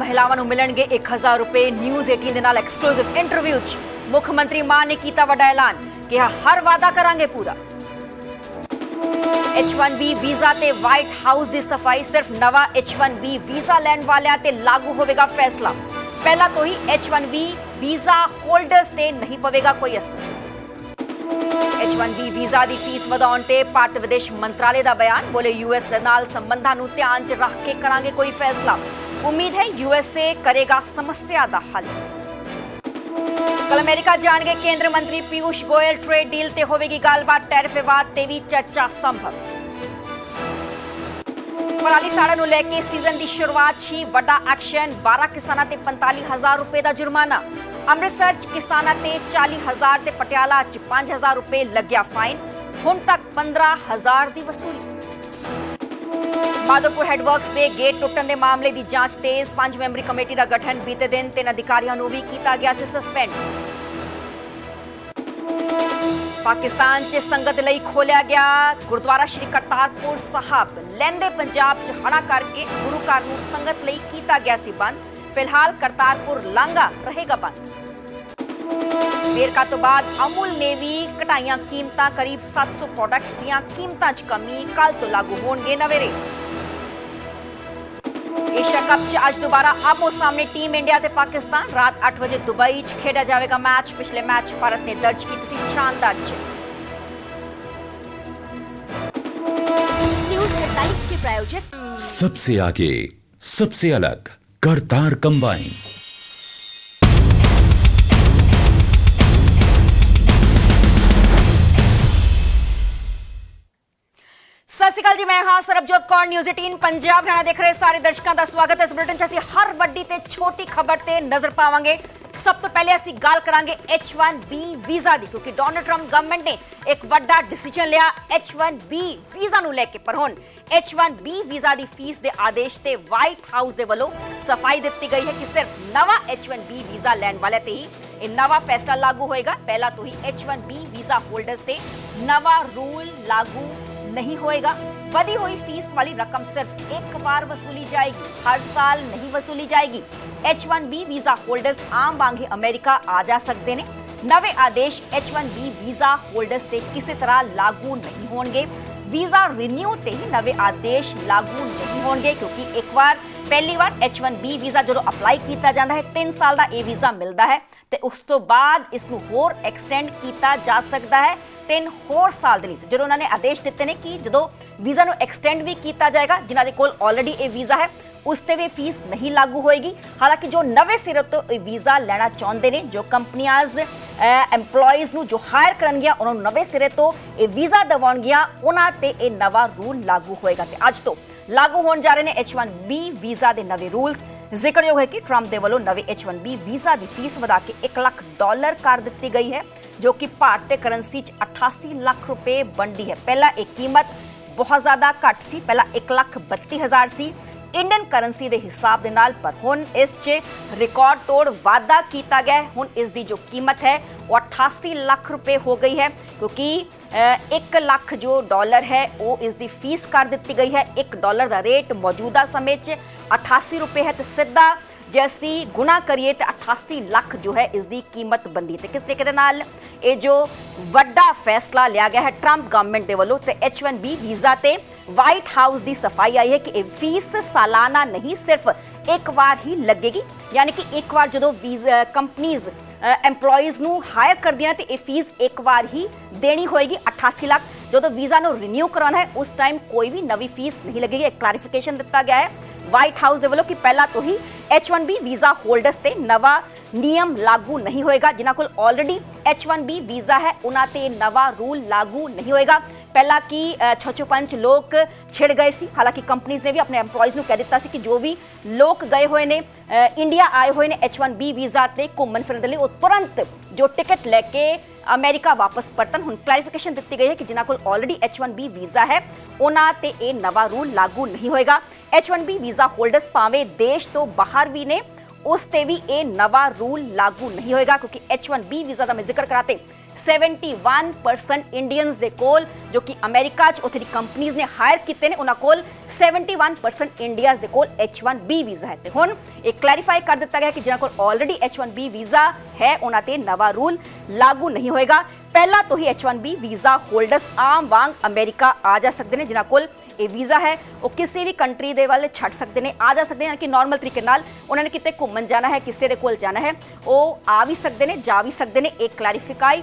महिलावां ਨੂੰ ਮਿਲਣਗੇ 1000 ਰੁਪਏ। ਨਿਊਜ਼ 18 ਦੇ ਨਾਲ ਐਕਸਕਲੂਸਿਵ ਇੰਟਰਵਿਊ 'ਚ ਮੁੱਖ ਮੰਤਰੀ ਮਾਨ ਨੇ ਕੀਤਾ ਵੱਡਾ ਐਲਾਨ, ਕਿਹਾ ਹਰ ਵਾਅਦਾ ਕਰਾਂਗੇ ਪੂਰਾ। H1B ਵੀਜ਼ਾ ਤੇ ਵਾਈਟ ਹਾਊਸ ਦੀ ਸਫਾਈ, ਸਿਰਫ ਨਵਾਂ H1B ਵੀਜ਼ਾ ਲੈਣ ਵਾਲਿਆਂ ਤੇ ਲਾਗੂ ਹੋਵੇਗਾ ਫੈਸਲਾ। ਪਹਿਲਾਂ ਤੋਂ ਹੀ H1B ਵੀਜ਼ਾ ਹੋਲਡਰਸ ਤੇ ਨਹੀਂ ਪਵੇਗਾ ਕੋਈ ਅਸਰ। H1B ਵੀਜ਼ਾ ਦੀ ਫੀਸ ਵਧਾਉਣ ਤੇ ਭਾਰਤ ਵਿਦੇਸ਼ ਮੰਤਰਾਲੇ ਦਾ ਬਿਆਨ, ਬੋਲੇ US ਦੇ ਨਾਲ ਸੰਬੰਧਾਂ ਨੂੰ ਧਿਆਨ 'ਚ ਰੱਖ ਕੇ ਕਰਾਂਗੇ ਕੋਈ ਫੈਸਲਾ। ਉਮੀਦ ਹੈ USA ਕਰੇਗਾ ਸਮੱਸਿਆ ਦਾ ਹੱਲ। ਕੱਲ ਅਮਰੀਕਾ ਜਾਣਗੇ ਕੇਂਦਰ ਮੰਤਰੀ ਪੀਯੂਸ਼ ਗੋਇਲ, ਟ੍ਰੇਡ ਡੀਲ ਤੇ ਹੋਵੇਗੀ ਗੱਲਬਾਤ। ਟੈਰਿਫ ਵਿਵਾਦ ਤੇ ਵੀ ਚਰਚਾ ਸੰਭਵ। ਪਰਾਲੀ ਸਾੜਨ ਨੂੰ ਲੈ ਕੇ ਸੀਜ਼ਨ ਦੀ ਸ਼ੁਰੂਆਤ 'ਚ ਹੀ ਵੱਡਾ ਐਕਸ਼ਨ, 12 ਕਿਸਾਨਾਂ ਤੇ 45,000 ਰੁਪਏ ਦਾ ਜੁਰਮਾਨਾ। ਅੰਮ੍ਰਿਤਸਰ 'ਚ ਕਿਸਾਨਾਂ ਤੇ 40,000 ਤੇ ਪਟਿਆਲਾ 'ਚ 5,000 ਰੁਪਏ ਲੱਗਿਆ ਫਾਈਨ। ਹੁਣ ਤੱਕ 15,000 ਦੀ ਵਸੂਲੀ। ਮਾਧੋਪੁਰ ਹੈਡਵਰਕਸ ਦੇ ਗੇਟ ਟੁੱਟਣ ਦੇ ਮਾਮਲੇ ਦੀ ਜਾਂਚ ਤੇਜ਼, 5 ਮੈਂਬਰੀ ਕਮੇਟੀ ਦਾ ਗਠਨ। ਬੀਤੇ ਦਿਨ 3 ਅਧਿਕਾਰੀਆਂ ਨੂੰ ਵੀ ਕੀਤਾ ਗਿਆ ਸੀ ਸਸਪੈਂਡ। ਪਾਕਿਸਤਾਨ 'ਚ ਸੰਗਤ ਲਈ ਖੋਲਿਆ ਗਿਆ ਗੁਰਦੁਆਰਾ ਸ਼੍ਰੀ ਕਰਤਾਰਪੁਰ ਸਾਹਿਬ। ਲਹਿੰਦੇ ਪੰਜਾਬ 'ਚ ਹੜ੍ਹਾਂ ਕਰਕੇ ਗੁਰੂ ਘਰ ਨੂੰ ਸੰਗਤ ਲਈ ਕੀਤਾ ਗਿਆ ਸੀ ਬੰਦ। ਫਿਲਹਾਲ ਕਰਤਾਰਪੁਰ ਲਾਂਘਾ ਰਹੇਗਾ ਬੰਦ। ਵੇਰਕਾ ਤੋਂ ਬਾਅਦ ਅਮੁਲ ਨੇ ਵੀ ਘਟਾਈਆਂ ਕੀਮਤਾਂ, ਕਰੀਬ 700 ਪ੍ਰੋਡਕਟਸ ਦੀਆਂ ਕੀਮਤਾਂ 'ਚ ਕਮੀ। ਕੱਲ ਤੋਂ ਲਾਗੂ ਹੋਣਗੇ ਨਵੇਂ ਰੇਟਸ। ਏਸ਼ੀਆ ਕੱਪ 'ਚ ਅੱਜ ਦੁਬਾਰਾ ਆਪੋ ਸਾਹਮਣੇ ਟੀਮ ਇੰਡੀਆ ਤੇ ਪਾਕਿਸਤਾਨ। ਰਾਤ 8 ਵਜੇ ਦੁਬਈ 'ਚ ਖੇਡਿਆ ਜਾਵੇਗਾ ਮੈਚ। ਪਿਛਲੇ ਮੈਚ ਭਾਰਤ ਨੇ ਦਰਜ ਕੀਤੀ ਸੀ ਸ਼ਾਨਦਾਰ ਜਿੱਤ। न्यूज हेडलाइंस के प्रायोजक सबसे आगे, सबसे अलग करतार कंबाइन। ਸਤਿ ਸ਼੍ਰੀ ਅਕਾਲ ਜੀ, ਮੈਂ ਹਾਂ ਸਰਬਜੋਤ ਕੌਰ। ਨਿਊਜ਼ 18 ਪੰਜਾਬ ਹਰਿਆਣਾ ਦੇਖ ਰਹੇ ਸਾਰੇ ਦਰਸ਼ਕਾਂ ਦਾ ਸਵਾਗਤ ਹੈ। ਇਸ ਬੁਲੇਟਿਨ 'ਚ ਅਸੀਂ ਹਰ ਵੱਡੀ ਤੇ ਛੋਟੀ ਖਬਰ ਤੇ ਨਜ਼ਰ ਪਾਵਾਂਗੇ। ਸਭ ਤੋਂ ਪਹਿਲੇ ਅਸੀਂ ਗੱਲ ਕਰਾਂਗੇ H1B ਵੀਜ਼ਾ ਦੀ, ਕਿਉਂਕਿ ਡੋਨਲਡ ਟਰੰਪ ਗਵਰਨਮੈਂਟ ਨੇ ਇੱਕ ਵੱਡਾ ਡਿਸੀਜਨ ਲਿਆ H1B ਵੀਜ਼ਾ ਨੂੰ ਲੈ ਕੇ। ਪਰ ਹੁਣ H1B ਵੀਜ਼ਾ ਦੀ ਫੀਸ ਦੇ ਆਦੇਸ਼ ਤੇ ਵਾਈਟ ਹਾਊਸ ਦੇ ਵੱਲੋਂ ਸਫਾਈ ਦਿੱਤੀ ਗਈ ਹੈ ਕਿ ਸਿਰਫ ਨਵਾਂ H1B ਵੀਜ਼ਾ ਲੈਣ ਵਾਲਿਆਂ ਤੇ ਹੀ ਇਹ ਨਵਾਂ ਫੈਸਲਾ ਲਾਗੂ ਹੋਏਗਾ। ਪਹਿਲਾਂ ਤੋਂ ਹੀ H1B ਵੀਜ਼ਾ ਹੋਲਡਰਸ ਤੇ ਨਵਾਂ ਰੂਲ ਲਾਗੂ नहीं होएगा। बढ़ी हुई फीस वाली रकम सिर्फ एक बार वसूली जाएगी, हर साल नहीं वसूली जाएगी। H1B वीजा होल्डर्स आम वांगे अमेरिका आ जा सकते ने। नवे आदेश H1B वीजा होल्डर्स ते किसी तरह लागू नहीं होंगे। वीजा रिन्यू ते ही नवे आदेश लागू नहीं होंगे, क्योंकि एक बार पहली बार H1B वीजा जो अप्लाई किया जाता है 3 साल का ये वीजा मिलता है तो उस तो बाद इसनूं होर एक्सटेंड किया जा सकता है 3 ਹੋਰ ਸਾਲ ਦੇ ਲਈ। ਜਦੋਂ ਉਹਨਾਂ ਨੇ ਆਦੇਸ਼ ਦਿੱਤੇ ਨੇ ਕਿ ਜਦੋਂ ਵੀਜ਼ਾ ਨੂੰ ਐਕਸਟੈਂਡ ਵੀ ਕੀਤਾ ਜਾਏਗਾ, ਜਿਨ੍ਹਾਂ ਦੇ ਕੋਲ ਆਲਰੇਡੀ ਇਹ ਵੀਜ਼ਾ ਹੈ ਉਸ ਤੇ ਵੀ ਫੀਸ ਨਹੀਂ ਲਾਗੂ ਹੋਏਗੀ। ਹਾਲਾਂਕਿ ਜੋ ਨਵੇਂ ਸਿਰੇ ਤੋਂ ਇਹ ਵੀਜ਼ਾ ਲੈਣਾ ਚਾਹੁੰਦੇ ਨੇ, ਜੋ ਕੰਪਨੀਆਂ ਐਮਪਲੋਈਜ਼ ਨੂੰ ਜੋ ਹਾਇਰ ਕਰਨਗੀਆਂ ਉਹਨਾਂ ਨੂੰ ਨਵੇਂ ਸਿਰੇ ਤੋਂ ਇਹ ਵੀਜ਼ਾ ਦਿਵਾਉਣਗੀਆਂ, ਉਹਨਾਂ ਤੇ ਇਹ ਨਵਾਂ ਰੂਲ ਲਾਗੂ ਹੋਏਗਾ। ਤੇ ਅੱਜ ਤੋਂ ਲਾਗੂ ਹੋਣ ਜਾ ਰਹੇ ਨੇ H1B ਵੀਜ਼ਾ ਦੇ ਨਵੇਂ ਰੂਲਸ। ਜ਼ਿਕਰਯੋਗ ਹੈ ਕਿ ਟਰੰਪ ਦੇ ਵੱਲੋਂ ਨਵੇਂ H1B ਵੀਜ਼ਾ ਦੀ ਫੀਸ ਵਧਾ ਕੇ $1 ਲੱਖ ਕਰ ਦਿੱਤੀ ਗਈ ਹੈ, जो कि भारतीय करंसी 88 लाख रुपए बनती है। पहला एक कीमत बहुत ज़्यादा घट सी, पहला 1,32,000 सी इंडियन करंसी के हिसाब के नाल, पर हुण इस च रिकॉर्ड तोड़ वाधा किया गया। हुण इस दी जो कीमत है वो 88 लाख रुपए हो गई है, क्योंकि 1 लाख जो डॉलर है वो इस दी फीस कर दी गई है। $1 का रेट मौजूदा समय 88 रुपए है, तो सीधा जे असीं गुणा करिए तो 88 लाख जो है इसकी कीमत बनती है। तो किस तरीके नाल ये जो वड्डा फैसला लिया गया है ट्रंप गवर्नमेंट के वालों, तो H1B वीज़ा ते वाइट हाउस की सफाई आई है कि ये फीस सालाना नहीं सिर्फ एक बार ही लगेगी। यानी कि एक बार जो वीज़ा कंपनीज एम्पलॉयज़ नूं हायर कर दिया तो ये फीस एक बार ही देनी होएगी 88 लाख। जो वीज़ा नूं रिन्यू करवाना है उस टाइम कोई भी नवी फीस नहीं लगेगी। एक क्लैरिफिकेशन दिता गया है वाइट हाउस के वालों कि पहला तो ही H1B वीज़ा होल्डर्स ते नवा नियम लागू नहीं होएगा। जिन्हां कोल ऑलरेडी H1B वीज़ा है उन्हां ते नवा रूल लागू नहीं होएगा। पहला कि 655 लोग छिड़ गए सी। हालांकि कंपनीज ने भी अपने एम्पलॉयज़ नूं कह दिता सी कि जो भी लोग गए हुए ने इंडिया आए हुए ने H1B वीज़ा ते घूमन फिरन दे लई, वो तुरंत जो टिकट लैके अमेरिका वापस परतन। हुण क्लैरिफिकेशन दी गई है कि जिन्हां कोल ऑलरेडी H1B वीज़ा है उन्हां ते ये नवा रूल लागू नहीं होएगा। H1B वीज़ा होल्डर्स भावें देश तो बाहर भी ने उस ते भी ये नवा रूल लागू नहीं होएगा, क्योंकि H1B वीज़ा का मैं जिक्र कराते 71% ਇੰਡੀਅਨਸ ਦੇ ਕੋਲ ਜੋ ਕਿ ਅਮਰੀਕਾ 'ਚ ਉੱਥੇ ਦੀ ਕੰਪਨੀਆਂ ਨੇ ਹਾਇਰ ਕੀਤੇ ਨੇ ਉਹਨਾਂ ਕੋਲ 71% ਇੰਡੀਆਜ਼ ਦੇ ਕੋਲ H1B ਵੀਜ਼ਾ ਹੈ ਤੇ ਹੁਣ ਇਹ ਕਲੈਰੀਫਾਈ ਕਰ ਦਿੱਤਾ ਗਿਆ ਕਿ ਜਿਹਨਾਂ ਕੋਲ ਆਲਰੇਡੀ H1B ਵੀਜ਼ਾ ਹੈ ਉਹਨਾਂ ਤੇ ਨਵਾਂ ਰੂਲ ਲਾਗੂ ਨਹੀਂ ਹੋਏਗਾ। ਪਹਿਲਾਂ ਤੋਂ ਹੀ H1B ਵੀਜ਼ਾ ਹੋਲਡਰਸ ਆਮ ਵਾਂਗ ਅਮਰੀਕਾ ਆ ਜਾ ਸਕਦੇ ਨੇ। ਜਿਨ੍ਹਾਂ ਕੋਲ ਇਹ ਵੀਜ਼ਾ ਹੈ ਉਹ ਕਿਸੇ ਵੀ ਕੰਟਰੀ ਦੇ ਵੱਲ ਛੱਡ ਸਕਦੇ ਨੇ, ਆ ਜਾ ਸਕਦੇ ਨੇ ਕਿ ਨਾਰਮਲ ਤਰੀਕੇ ਨਾਲ ਉਹਨਾਂ ਨੇ ਕਿਤੇ ਘੁੰਮਣ ਜਾਣਾ ਹੈ, ਕਿਸੇ ਦੇ ਕੋਲ ਜਾਣਾ ਹੈ, ਉਹ ਆ ਵੀ ਸਕਦੇ ਨੇ, ਜਾ ਵੀ ਸਕਦੇ ਨੇ। ਇਹ ਕਲੈਰੀਫਾਈ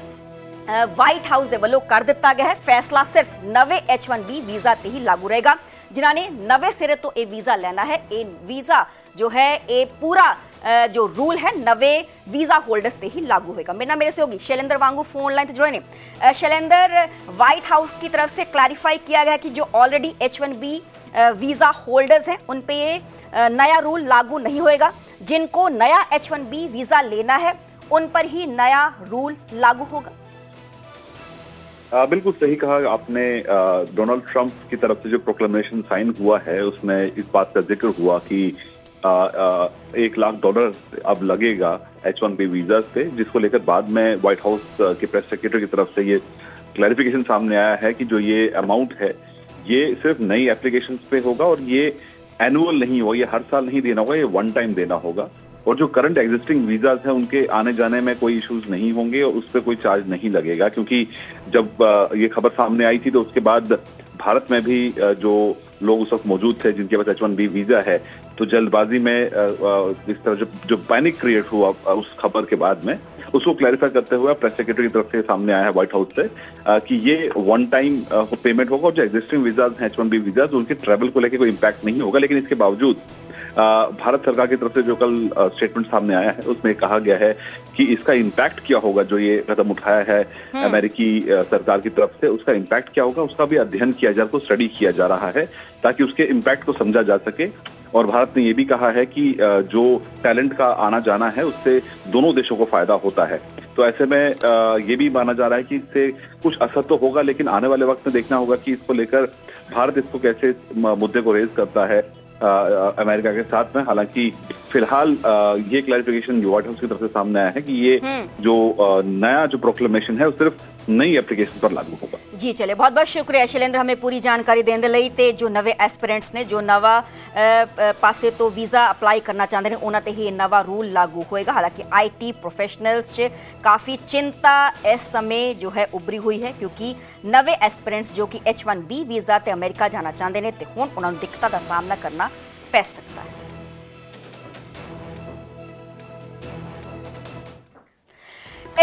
ਵਾਈਟ ਹਾਊਸ ਦੇ ਵੱਲੋਂ ਕਰ ਦਿੱਤਾ ਗਿਆ ਹੈ। ਫੈਸਲਾ ਸਿਰਫ ਨਵੇਂ H1B ਵੀਜ਼ਾ ਤੇ ਹੀ ਲਾਗੂ ਰਹੇਗਾ। ਜਿਨ੍ਹਾਂ ਨੇ ਨਵੇਂ ਸਿਰੇ ਤੋਂ ਇਹ ਵੀਜ਼ਾ ਲੈਣਾ ਹੈ, ਇਹ ਵੀਜ਼ਾ ਜੋ है ये पूरा जो रूल है नवे वीजा होल्डर्स पे ही लागू होगा। मेरे से होगी शैलेंद्र वांगू फोन लाइन जुड़े ने। शैलेंद्र, व्हाइट हाउस की तरफ से क्लैरिफाई किया गया कि जो ऑलरेडी H1B वीजा होल्डर्स हैं उन पे ये नया रूल लागू नहीं होएगा। जिनको नया H1B वीजा लेना है उन पर ही नया रूल लागू होगा। बिल्कुल सही कहा आपने। डोनाल्ड ट्रंप की तरफ से जो प्रोक्लेमेशन साइन हुआ है उसमें इस बात का जिक्र हुआ कि $1 लाख अब लगेगा H1B वीजा पे, जिसको लेकर बाद में व्हाइट हाउस के प्रेस सेक्रेटरी की तरफ से ये क्लैरिफिकेशन सामने आया है कि जो ये अमाउंट है ये सिर्फ नई एप्लीकेशन पे होगा और ये एनुअल नहीं होगा, ये हर साल नहीं देना होगा, ये वन टाइम देना होगा। और जो करंट एग्जिस्टिंग वीजाज हैं उनके आने जाने में कोई इश्यूज नहीं होंगे और उस पर कोई चार्ज नहीं लगेगा। क्योंकि जब ये खबर सामने आई थी तो उसके बाद भारत में भी जो लोग उस वक्त मौजूद थे जिनके पास H1B वीजा है, तो जल्दबाजी में इस तरह जो पैनिक क्रिएट हुआ उस खबर के बाद में, उसको क्लैरिफाई करते हुए प्रेस सेक्रेटरी की तरफ से सामने आया है व्हाइट हाउस से कि ये वन टाइम पेमेंट होगा और जो एग्जिस्टिंग वीजाज हैं H1B वीजाज उनके ट्रैवल को लेकर कोई इम्पैक्ट नहीं होगा। लेकिन इसके बावजूद भारत सरकार की तरफ से जो कल स्टेटमेंट सामने आया है उसमें कहा गया है कि इसका इम्पैक्ट क्या होगा, जो ये कदम उठाया है अमेरिकी सरकार की तरफ से, उसका इम्पैक्ट क्या होगा उसका भी अध्ययन किया जा रहा है, स्टडी किया जा रहा है ताकि उसके इम्पैक्ट को समझा जा सके। और भारत ने ये भी कहा है कि जो टैलेंट का आना जाना है उससे दोनों देशों को फायदा होता है। तो ऐसे में ये भी माना जा रहा है कि इससे कुछ असर तो होगा, लेकिन आने वाले वक्त में देखना होगा कि इसको लेकर भारत इसको कैसे मुद्दे को रेज करता है अमेरिका के साथ में। हालांकि फिलहाल ये क्लैरिफिकेशन व्हाइट हाउस की तरफ से सामने आया है कि ये जो नया जो प्रोक्लेमेशन है वो सिर्फ नई एप्लीकेशन पर लागू होगा। जी चलिए, बहुत बहुत शुक्रिया शैलेंद्र हमें पूरी जानकारी देने ਦੇ ਲਈ। ਤੇ ਜੋ ਨਵੇਂ ਐਸਪੀਰੈਂਟਸ ਨੇ ਜੋ ਨਵਾਂ ਪਾਸੇ ਤੋਂ ਵੀਜ਼ਾ ਅਪਲਾਈ ਕਰਨਾ ਚਾਹੁੰਦੇ ਨੇ ਉਹਨਾਂ ਤੇ ਹੀ ਨਵਾਂ ਰੂਲ ਲਾਗੂ ਹੋਏਗਾ। ਹਾਲਾਂਕਿ ਆਈਟੀ ਪ੍ਰੋਫੈਸ਼ਨਲਸ 'ਚ ਕਾਫੀ ਚਿੰਤਾ ਇਸ ਸਮੇਂ ਜੋ ਹੈ ਉਭਰੀ ਹੋਈ ਹੈ ਕਿਉਂਕਿ ਨਵੇਂ ਐਸਪੀਰੈਂਟਸ ਜੋ ਕਿ H1B ਵੀਜ਼ਾ ਤੇ ਅਮਰੀਕਾ ਜਾਣਾ ਚਾਹੁੰਦੇ ਨੇ ਤੇ ਹੁਣ ਉਹਨਾਂ ਨੂੰ ਦਿੱਕਤਾਂ ਦਾ ਸਾਹਮਣਾ ਕਰਨਾ ਪੈ ਸਕਦਾ ਹੈ।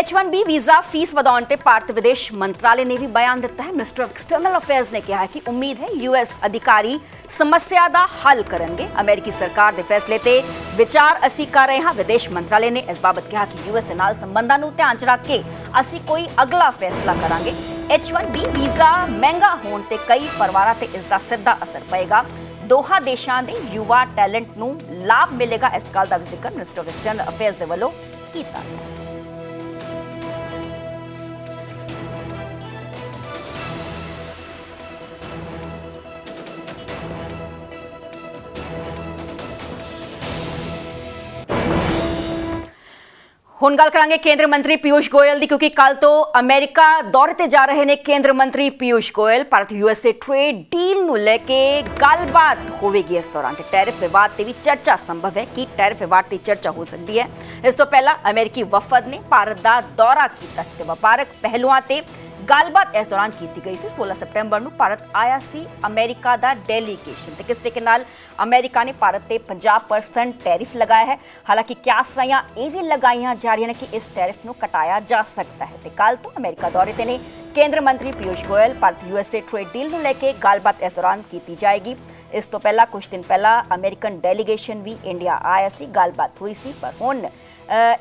H1B ਵੀਜ਼ਾ ਫੀਸ ਵਧਾਉਣ ਤੇ ਭਾਰਤ ਵਿਦੇਸ਼ ਮੰਤਰਾਲੇ ਨੇ ਵੀ ਬਿਆਨ ਦਿੱਤਾ ਹੈ। ਮਿਨਿਸਟਰ ਆਫ ਐਕਸਟਰਨਲ ਅਫੇਅਰਸ ਨੇ ਕਿਹਾ ਹੈ ਕਿ ਉਮੀਦ ਹੈ US ਅਧਿਕਾਰੀ ਸਮੱਸਿਆ ਦਾ ਹੱਲ ਕਰਨਗੇ। ਅਮਰੀਕੀ ਸਰਕਾਰ ਦੇ ਫੈਸਲੇ ਤੇ ਵਿਚਾਰ ਅਸੀਂ ਕਰ ਰਹੇ ਹਾਂ। ਵਿਦੇਸ਼ ਮੰਤਰਾਲੇ ਨੇ ਇਸ ਬਾਬਤ ਕਿਹਾ ਕਿ US ਦੇ ਨਾਲ ਸੰਬੰਧਾਂ ਨੂੰ ਧਿਆਨ 'ਚ ਰੱਖ ਕੇ ਅਸੀਂ ਕੋਈ ਅਗਲਾ ਫੈਸਲਾ ਕਰਾਂਗੇ। H1B ਵੀਜ਼ਾ ਮਹਿੰਗਾ ਹੋਣ ਤੇ ਕਈ ਪਰਿਵਾਰਾਂ ਤੇ ਇਸ ਦਾ ਸਿੱਧਾ ਅਸਰ ਪਏਗਾ। ਦੋਹਾਂ ਦੇਸ਼ਾਂ ਦੇ ਯੁਵਾ ਟੈਲੈਂਟ ਨੂੰ ਲਾਭ ਮਿਲੇਗਾ। ਇਸ ਗੱਲ ਦਾ ਵੀ ਜ਼ਿਕਰ ਮਿਨਿਸਟਰ ਆਫ ਐਕਸਟਰਨਲ ਅਫੇਅਰਸ ਦੇ ਵੱਲੋਂ ਕੀਤਾ ਗਿਆ। ਹੁਣ ਗੱਲ ਕਰਾਂਗੇ ਕੇਂਦਰ ਮੰਤਰੀ ਪੀਯੂਸ਼ ਗੋਇਲ ਦੀ ਕਿਉਂਕਿ ਕੱਲ ਤੋਂ ਅਮਰੀਕਾ ਦੌਰੇ ਤੇ ਜਾ ਰਹੇ ਨੇ ਕੇਂਦਰ ਮੰਤਰੀ Piyush Goyal. Bharat USA trade deal ਨੂੰ ਲੈ ਕੇ ਗੱਲਬਾਤ ਹੋਵੇਗੀ। ਇਸ ਦੌਰਾਨ ਤੇ ਟੈਰਿਫ ਵਿਵਾਦ ਤੇ ਵੀ ਚਰਚਾ ਸੰਭਵ ਹੈ ਕਿ ਟੈਰਿਫ ਵਿਵਾਦ ਤੇ ਚਰਚਾ ਹੋ ਸਕਦੀ ਹੈ। ਇਸ ਤੋਂ ਪਹਿਲਾਂ ਅਮਰੀਕੀ ਵਫਦ ਨੇ ਭਾਰਤ ਦਾ ਦੌਰਾ ਕੀਤਾ ਸੀ ਤੇ ਵਪਾਰਕ ਪਹਿਲੂਆਂ ਤੇ ਗੱਲਬਾਤ ਇਸ ਦੌਰਾਨ ਕੀਤੀ ਗਈ ਸੀ। 16 ਸਤੰਬਰ ਨੂੰ ਭਾਰਤ ਆਇਆ ਸੀ ਅਮਰੀਕਾ ਦਾ ਡੈਲੀਗੇਸ਼ਨ ਤੇ ਕਿਸ ਤਰੀਕੇ ਨਾਲ ਅਮਰੀਕਾ ਨੇ ਭਾਰਤ ਤੇ 50% ਟੈਰਿਫ ਲਗਾਇਆ ਹੈ। ਹਾਲਾਂਕਿ ਕਿਆਸਾਂ ਇਹ ਵੀ ਲਗਾਈਆਂ ਜਾ ਰਹੀਆਂ ਨੇ ਕਿ ਇਸ ਟੈਰਿਫ ਨੂੰ ਘਟਾਇਆ ਜਾ ਸਕਦਾ ਹੈ ਤੇ ਕੱਲ ਤੋਂ ਅਮਰੀਕਾ ਦੌਰੇ ਤੇ ਨੇ ਕੇਂਦਰ ਮੰਤਰੀ Piyush Goyal. Bharat USA trade deal ਨੂੰ ਲੈ ਕੇ ਗੱਲਬਾਤ ਇਸ ਦੌਰਾਨ ਕੀਤੀ ਜਾਏਗੀ। ਇਸ ਤੋਂ ਪਹਿਲਾਂ ਕੁਝ ਦਿਨ ਪਹਿਲਾਂ ਅਮਰੀਕਨ ਡੈਲੀਗੇਸ਼ਨ ਵੀ ਇੰਡੀਆ ਆਇਆ ਸੀ, ਗੱਲਬਾਤ ਹੋਈ ਸੀ। ਪਰ ਹੁਣ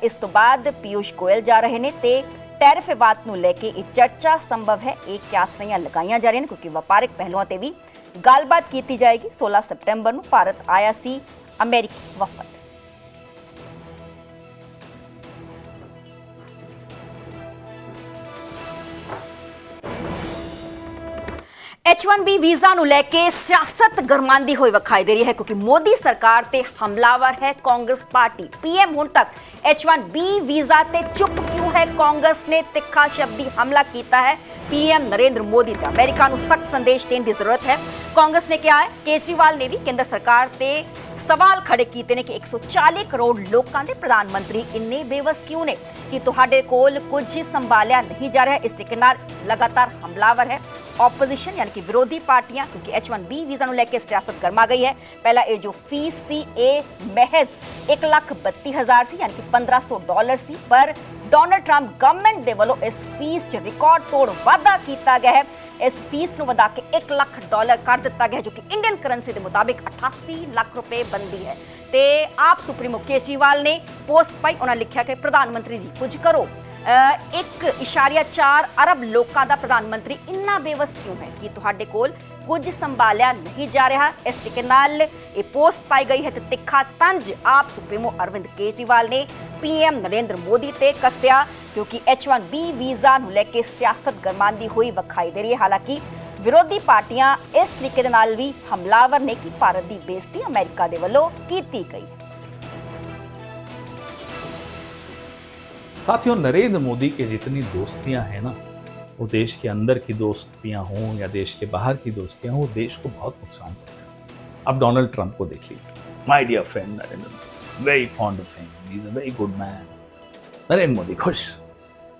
ਇਸ ਤੋਂ ਬਾਅਦ ਪੀਯੂਸ਼ ਗੋਇਲ ਜਾ ਰਹੇ ਨੇ ਤੇ ਟੈਰਿਫ ਵਿਵਾਦ ਨੂੰ ਲੈ ਕੇ ਇਹ ਚਰਚਾ ਸੰਭਵ ਹੈ। ਇਹ ਕਿਆਸਾਂ ਲਗਾਈਆਂ ਜਾ ਰਹੀਆਂ ਨੇ ਕਿਉਂਕਿ ਵਪਾਰਕ ਪਹਿਲੂਆਂ ਤੇ ਵੀ ਗੱਲਬਾਤ ਕੀਤੀ ਜਾਏਗੀ। 16 ਸਤੰਬਰ ਨੂੰ ਭਾਰਤ ਆਇਆ ਸੀ ਅਮਰੀਕੀ ਵਫਦ। H1B ਵੀਜ਼ਾ ਨੂੰ ਲੈ ਕੇ ਸਿਆਸਤ ਗਰਮਾਂਦੀ ਹੋਈ ਵਿਖਾਈ ਦੇ ਰਹੀ ਹੈ ਕਿਉਂਕਿ ਮੋਦੀ ਸਰਕਾਰ ਤੇ ਹਮਲਾਵਰ ਹੈ ਕਾਂਗਰਸ ਪਾਰਟੀ। ਪੀਐਮ ਹੁਣ ਤੱਕ H1B ਵੀਜ਼ਾ ਤੇ ਚੁੱਪ ਕਿਉਂ ਹੈ? ਕਾਂਗਰਸ ਨੇ ਤਿੱਖਾ ਸ਼ਬਦੀ ਹਮਲਾ ਕੀਤਾ ਹੈ ਪੀਐਮ ਨਰਿੰਦਰ ਮੋਦੀ ਤੇ ਅਮਰੀਕਾ ਨੂੰ ਸਖਤ ਸੰਦੇਸ਼ ਦੇਣ ਦੀ ਜ਼ਰੂਰਤ ਹੈ। ਕਾਂਗਰਸ ਨੇ ਕਿਹਾ ਹੈ ਕੇਜਰੀਵਾਲ ਨੇ ਵੀ ਕੇਂਦਰ ਸਰਕਾਰ ਤੇ ਸਵਾਲ ਖੜੇ ਕੀਤੇ ਨੇ ਕਿ 140 ਕਰੋੜ ਲੋਕਾਂ ਦੇ ਪ੍ਰਧਾਨ ਮੰਤਰੀ ਇੰਨੇ ਬੇਵਸ ਕਿਉਂ ਨੇ ਕਿ ਤੁਹਾਡੇ ਕੋਲ ਕੁਝ ਸੰਭਾਲਿਆ ਨਹੀਂ ਜਾ ਰਿਹਾ। ਇਸ ਤਰੀਕੇ ਨਾਲ ਲਗਾਤਾਰ ਹਮਲਾਵਰ ਹੈ ऑपोजिशन यानी कि विरोधी पार्टियां क्योंकि H1B वीजा ਨੂੰ ਲੈ ਕੇ ਸਿਆਸਤ ਗਰਮਾ ਗਈ ਹੈ। ਪਹਿਲਾ ਇਹ ਜੋ ਫੀਸ ਸੀ ਇਹ ਮਹਿਜ਼ 1,32,000 ਸੀ यानी कि $1,500 ਸੀ, ਪਰ ਡੋਨਲਡ ਟਰੰਪ ਗਵਰਨਮੈਂਟ ਦੇ ਵੱਲੋਂ ਇਸ ਫੀਸ 'ਚ ਰਿਕਾਰਡ ਤੋੜ ਵਾਧਾ ਕੀਤਾ ਗਿਆ ਹੈ। ਇਸ ਫੀਸ ਨੂੰ ਵਧਾ ਕੇ $1 ਲੱਖ ਕਰ ਦਿੱਤਾ ਗਿਆ ਜੋ ਕਿ ਇੰਡੀਅਨ ਕਰੰਸੀ ਦੇ ਮੁਤਾबिक 88 ਲੱਖ ਰੁਪਏ ਬਣਦੀ ਹੈ। ਤੇ ਆਪ ਸੁਪਰੀਮੋ ਕੇਜਰੀਵਾਲ ਨੇ ਪੋਸਟ ਪਾਈ, ਉਹਨਾਂ ਲਿਖਿਆ ਕਿ ਪ੍ਰਧਾਨ ਮੰਤਰੀ ਜੀ ਕੁਝ ਕਰੋ। 1.4 ਅਰਬ ਲੋਕਾਂ ਦਾ ਪ੍ਰਧਾਨ ਮੰਤਰੀ ਇੰਨਾ ਬੇਵਸ ਕਿਉਂ ਹੈ ਕਿ ਤੁਹਾਡੇ ਕੋਲ ਕੁਝ ਸੰਭਾਲਿਆ ਨਹੀਂ ਜਾ ਰਿਹਾ। ਇਸ ਤਰੀਕੇ ਨਾਲ ਇਹ ਪੋਸਟ ਪਾਈ ਗਈ ਹੈ ਤੇ ਤਿੱਖਾ ਤੰਜ ਆਪ ਸੁਪਰੀਮੋ ਅਰਵਿੰਦ ਕੇਜਰੀਵਾਲ ਨੇ ਪੀਐਮ ਨਰਿੰਦਰ ਮੋਦੀ ਤੇ ਕੱਸਿਆ ਕਿਉਂਕਿ H1B ਵੀਜ਼ਾ ਨੂੰ ਲੈ ਕੇ ਸਿਆਸਤ ਗਰਮਾਂਦੀ ਹੋਈ ਵਿਖਾਈ ਦੇ ਰਹੀ ਹੈ। ਹਾਲਾਂਕਿ ਵਿਰੋਧੀ ਪਾਰਟੀਆਂ ਇਸ ਤਰੀਕੇ ਦੇ ਨਾਲ ਵੀ ਹਮਲਾਵਰ ਨੇ ਕਿ ਭਾਰਤ ਦੀ ਬੇਇੱਜ਼ਤੀ ਅਮਰੀਕਾ ਦੇ ਵੱਲੋਂ ਕੀਤੀ ਗਈ। साथियों, नरेंद्र मोदी के जितनी दोस्तियां हैं ना, वो देश के अंदर की दोस्तियां हों या देश के बाहर की दोस्तियां हों, वो देश को बहुत नुकसान पहुंचाती हैं। अब डोनाल्ड ट्रंप को देख लीजिए, my dear friend Narendra Modi, very fond of him, he is a very good man. Narendra Modi खुश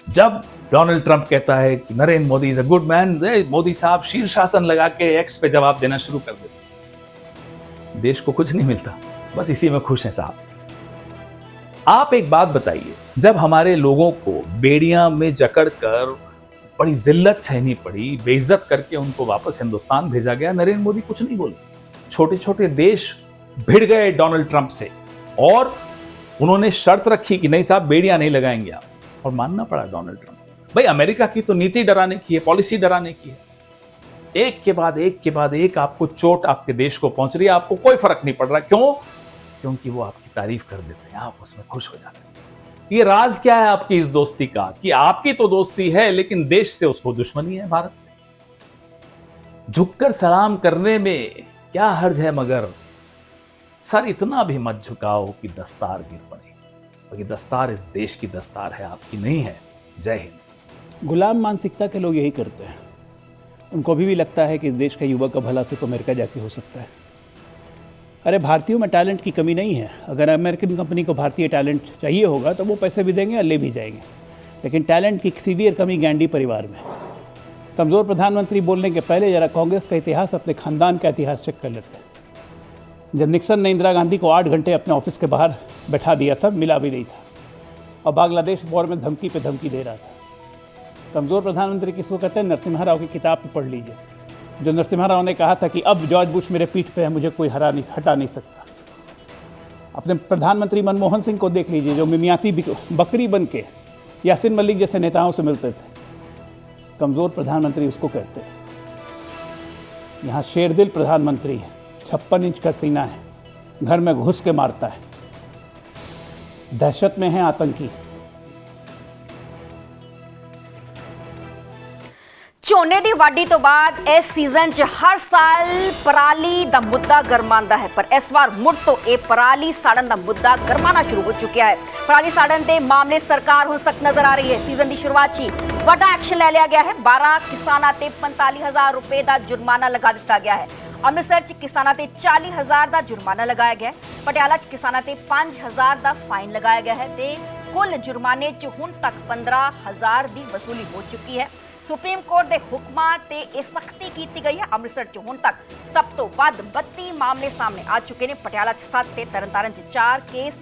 जब डोनाल्ड ट्रंप कहता है कि Narendra Modi is a good man, Modi साहब शीर्षासन लगा के एक्स पे जवाब देना शुरू कर देते। देश को कुछ नहीं मिलता, बस इसी में खुश हैं साहब। आप एक बात बताइए, जब हमारे लोगों को बेड़ियां में जकड़कर बड़ी जिल्लत सहनी पड़ी, बेइज्जत करके उनको वापस हिंदुस्तान भेजा गया, नरेंद्र मोदी कुछ नहीं बोले। छोटे छोटे देश भिड़ गए डोनाल्ड ट्रंप से और उन्होंने शर्त रखी कि नहीं साहब बेड़ियां नहीं लगाएंगे आप, और मानना पड़ा डोनाल्ड ट्रंप। भाई अमेरिका की तो नीति डराने की है, पॉलिसी डराने की है। एक के बाद एक आपको चोट आपके देश को पहुंच रही है, आपको कोई फर्क नहीं पड़ रहा। क्यों? क्योंकि वो आपकी तारीफ कर देते हैं, आप उसमें खुश हो जाते हैं। ये राज क्या है आपकी इस दोस्ती का कि आपकी तो दोस्ती है लेकिन देश से उसको दुश्मनी है, भारत से। झुककर सलाम करने में क्या हर्ज है, मगर सर इतना भी मत झुकाओ कि दस्तार गिर पड़े, क्योंकि दस्तार इस देश की दस्तार है, आपकी नहीं है। जय हिंद। गुलाम मानसिकता के लोग यही करते हैं। उनको अभी भी लगता है कि इस देश का युवा का भला सिर्फ अमेरिका जाके हो सकता है। अरे भारतीयों में टैलेंट की कमी नहीं है। अगर अमेरिकन कंपनी को भारतीय टैलेंट चाहिए होगा तो वो पैसे भी देंगे और ले भी जाएंगे, लेकिन टैलेंट की सीवियर कमी गांधी परिवार में। कमज़ोर प्रधानमंत्री बोलने के पहले ज़रा कांग्रेस का इतिहास, अपने खानदान का इतिहास चेक कर लेते हैं। जब निक्सन ने इंदिरा गांधी को 8 घंटे अपने ऑफिस के बाहर बैठा दिया था, मिला भी नहीं था, और बांग्लादेश वॉर में धमकी पे धमकी दे रहा था। कमज़ोर प्रधानमंत्री किसको कहते हैं? नरसिम्हा राव की किताब पढ़ लीजिए, जो नरसिम्हा राव ने कहा था कि अब जॉर्ज बुश मेरे पीठ पे है, मुझे कोई हटा नहीं सकता। अपने प्रधानमंत्री मनमोहन सिंह को देख लीजिए, जो मिमियाती बकरी बन के यासिन मलिक जैसे नेताओं से मिलते थे। कमज़ोर प्रधानमंत्री उसको कहते हैं। यहाँ शेरदिल प्रधानमंत्री है, 56 इंच का सीना है, घर में घुस के मारता है, दहशत में है आतंकी। ਝੋਨੇ ਦੀ ਵਾਢੀ ਤੋਂ ਬਾਅਦ ਇਸ ਸੀਜ਼ਨ 'ਚ ਹਰ ਸਾਲ ਪਰਾਲੀ ਦਾ ਮੁੱਦਾ ਗਰਮਾਉਂਦਾ ਹੈ, ਪਰ ਇਸ ਵਾਰ ਮੁੜ ਤੋਂ ਇਹ ਪਰਾਲੀ ਸਾੜਨ ਦਾ ਮੁੱਦਾ ਗਰਮਾਣਾ ਸ਼ੁਰੂ ਹੋ ਚੁੱਕਿਆ ਹੈ। ਪਰਾਲੀ ਸਾੜਨ ਦੇ ਮਾਮਲੇ ਸਰਕਾਰ ਹੁਣ ਸਖਤ ਨਜ਼ਰ ਆ ਰਹੀ ਹੈ। ਸੀਜ਼ਨ ਦੀ ਸ਼ੁਰੂਆਤ 'ਚ ਹੀ ਵੱਡਾ ਐਕਸ਼ਨ ਲੈ ਲਿਆ ਗਿਆ ਹੈ। 12 ਕਿਸਾਨਾਂ ਤੇ 45,000 ਰੁਪਏ ਦਾ ਜੁਰਮਾਨਾ ਲਗਾ ਦਿੱਤਾ ਗਿਆ ਹੈ। ਅੰਮ੍ਰਿਤਸਰ 'ਚ ਕਿਸਾਨਾਂ ਤੇ 40,000 ਦਾ ਜੁਰਮਾਨਾ ਲਗਾਇਆ ਗਿਆ ਹੈ। ਪਟਿਆਲਾ 'ਚ ਕਿਸਾਨਾਂ ਤੇ 5,000 ਦਾ ਫਾਈਨ ਲਗਾਇਆ ਗਿਆ ਹੈ ਤੇ ਕੁੱਲ ਜੁਰਮਾਨੇ 'ਚ ਹੁਣ ਤੱਕ 15,000 ਦੀ ਵਸੂਲੀ ਹੋ ਚੁੱਕੀ ਹੈ। ਸੁਪਰੀਮ ਕੋਰਟ ਦੇ ਹੁਕਮਾਂ ਤੇ ਇਹ ਸਖਤੀ ਕੀਤੀ ਗਈ ਹੈ। ਅੰਮ੍ਰਿਤਸਰ 'ਚ ਹੁਣ ਤੱਕ ਸਭ ਤੋਂ ਵੱਧ 32 ਮਾਮਲੇ ਸਾਹਮਣੇ ਆ ਚੁੱਕੇ ਨੇ। ਪਟਿਆਲਾ 'ਚ 7 ਤੇ ਤਰਨਤਾਰਨ 'ਚ 4 ਕੇਸ,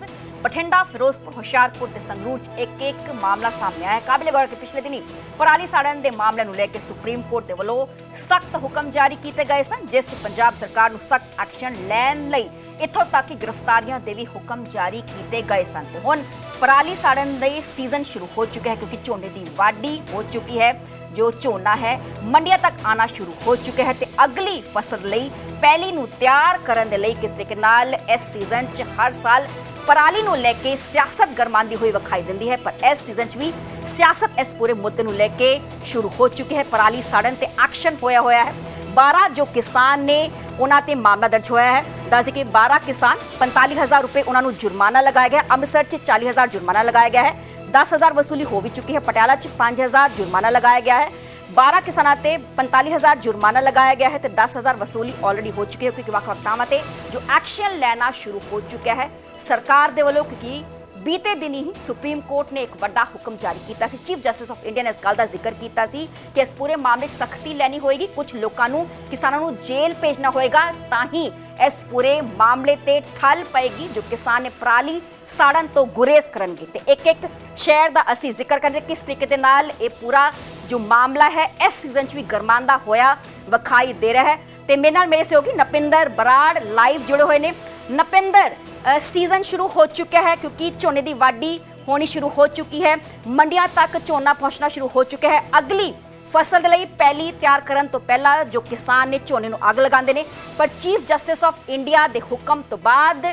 ਬਠਿੰਡਾ, ਫਿਰੋਜ਼ਪੁਰ, ਹੁਸ਼ਿਆਰਪੁਰ ਤੇ ਸੰਗਰੂਰ 'ਚ ਇੱਕ ਮਾਮਲਾ ਸਾਹਮਣੇ ਆਇਆ ਹੈ। ਕਾਬਿਲੇ ਗੌਰ ਕਿ ਪਿਛਲੇ ਦਿਨੀ ਪਰਾਲੀ ਸਾੜਨ ਦੇ ਮਾਮਲਿਆਂ ਨੂੰ ਲੈ ਕੇ ਸੁਪਰੀਮ ਕੋਰਟ ਦੇ ਵੱਲੋਂ ਸਖਤ ਹੁਕਮ ਜਾਰੀ ਕੀਤੇ ਗਏ ਸਨ, ਜਿਸ 'ਚ ਪੰਜਾਬ ਸਰਕਾਰ ਨੂੰ ਸਖਤ ਐਕਸ਼ਨ ਲੈਣ ਲਈ ਇੱਥੋਂ ਤੱਕ ਕਿ ਗ੍ਰਿਫਤਾਰੀਆਂ ਦੇ ਵੀ ਹੁਕਮ ਜਾਰੀ ਕੀਤੇ ਗਏ ਸਨ। ਤੇ ਹੁਣ ਪਰਾਲੀ ਸਾੜਨ ਦੇ ਸੀਜ਼ਨ ਸ਼ੁਰੂ ਹੋ ਚੁੱਕਿਆ ਹੈ ਕਿਉਂਕਿ ਝੋਨੇ ਦੀ ਵਾਢੀ ਹੋ ਚੁੱਕੀ ਹੈ। जो झोना है मंडियां तक आना शुरू हो चुके हैं ते अगली फसल लई पैली नूं तैयार करन दे लई किस तरीके नाल इस सीजन च हर साल पराली नूं लेके सियासत गरमांदी हुई विखाई दिंदी है, पर इस सीजन च भी सियासत इस पूरे मुद्दे नूं लेके शुरू हो चुकी है। पराली साड़न ते एक्शन होया है। 12 जो किसान ने ਉਹਨਾਂ ਤੇ ਮਾਮਲਾ ਦਰਜ ਹੋਇਆ ਹੈ। ਦੱਸ ਕਿ 12 ਕਿਸਾਨ 45,000 ਰੁਪਏ ਉਹਨਾਂ ਨੂੰ ਜੁਰਮਾਨਾ ਲਗਾਇਆ ਗਿਆ। ਅੰਮ੍ਰਿਤਸਰ 'ਚ 40,000 ਜੁਰਮਾਨਾ ਲਗਾਇਆ ਗਿਆ ਹੈ। 10,000 ਵਸੂਲੀ ਹੋ ਵੀ ਚੁੱਕੀ ਹੈ। ਪਟਿਆਲਾ 'ਚ 5,000 ਜੁਰਮਾਨਾ ਲਗਾਇਆ ਗਿਆ ਹੈ। 12 ਕਿਸਾਨਾਂ ਤੇ 45,000 ਜੁਰਮਾਨਾ ਲਗਾਇਆ ਗਿਆ ਹੈ ਤੇ 10,000 ਵਸੂਲੀ ਆਲਰੇਡੀ ਹੋ ਚੁੱਕੀ ਹੈ ਕਿਉਂਕਿ ਵੱਖ-ਵੱਖ ਥਾਵਾਂ ਤੇ ਜੋ ਐਕਸ਼ਨ ਲੈਣਾ ਸ਼ੁਰੂ ਹੋ ਚੁੱਕਿਆ ਹੈ ਸਰਕਾਰ ਦੇ ਵੱਲੋਂ। ਕਿਉਂਕਿ ਬੀਤੇ ਦਿਨ ਹੀ ਸੁਪਰੀਮ ਕੋਰਟ ਨੇ ਇੱਕ ਵੱਡਾ ਹੁਕਮ ਜਾਰੀ ਕੀਤਾ ਸੀ। ਚੀਫ ਜਸਟਿਸ ਆਫ ਇੰਡੀਆ ਨੇ ਇਸ ਗੱਲ ਦਾ ਜ਼ਿਕਰ ਕੀਤਾ ਸੀ ਕਿ ਇਸ ਪੂਰੇ ਮਾਮਲੇ 'ਚ ਸਖਤੀ ਲੈਣੀ ਹੋਏਗੀ। ਕੁਝ ਲੋਕਾਂ ਨੂੰ ਕਿਸਾਨਾਂ ਨੂੰ ਜੇਲ੍ਹ ਭੇਜਣਾ ਹੋਏਗਾ ਤਾਂ ਹੀ ਇਸ ਪੂਰੇ ਮਾਮਲੇ ਤੇ ਠੱਲ ਪਏਗੀ ਜੋ ਕਿਸਾਨ ਨੇ ਪਰਾਲੀ ਸਾੜਨ ਤੋਂ ਗੁਰੇਜ਼ ਕਰਨਗੇ। ਤੇ ਇੱਕ ਸ਼ਹਿਰ ਦਾ ਅਸੀਂ ਜ਼ਿਕਰ ਕਰਦੇ ਕਿਸ ਤਰੀਕੇ ਦੇ ਨਾਲ ਇਹ ਪੂਰਾ ਜੋ ਮਾਮਲਾ ਹੈ ਇਸ ਸੀਜ਼ਨ 'ਚ ਵੀ ਗਰਮਾਂਦਾ ਹੋਇਆ ਵਿਖਾਈ ਦੇ ਰਿਹਾ ਹੈ। ਤੇ ਮੇਰੇ ਨਾਲ ਮੇਰੇ ਸਹਿਯੋਗੀ ਨਪਿੰਦਰ ਬਰਾੜ ਲਾਈਵ ਜੁੜੇ ਹੋਏ ਨੇ। ਨਪਿੰਦਰ, ਸੀਜ਼ਨ ਸ਼ੁਰੂ ਹੋ ਚੁੱਕਿਆ ਹੈ ਕਿਉਂਕਿ ਝੋਨੇ ਦੀ ਵਾਢੀ ਹੋਣੀ ਸ਼ੁਰੂ ਹੋ ਚੁੱਕੀ ਹੈ। ਮੰਡੀਆਂ ਤੱਕ ਝੋਨਾ ਪਹੁੰਚਣਾ ਸ਼ੁਰੂ ਹੋ ਚੁੱਕਿਆ ਹੈ। ਅਗਲੀ ਫਸਲ ਦੇ ਲਈ ਪਹਿਲੀ ਤਿਆਰ ਕਰਨ ਤੋਂ ਪਹਿਲਾਂ ਜੋ ਕਿਸਾਨ ਨੇ ਝੋਨੇ ਨੂੰ ਅੱਗ ਲਗਾਉਂਦੇ ਨੇ, ਪਰ ਚੀਫ ਜਸਟਿਸ ਆਫ ਇੰਡੀਆ ਦੇ ਹੁਕਮ ਤੋਂ ਬਾਅਦ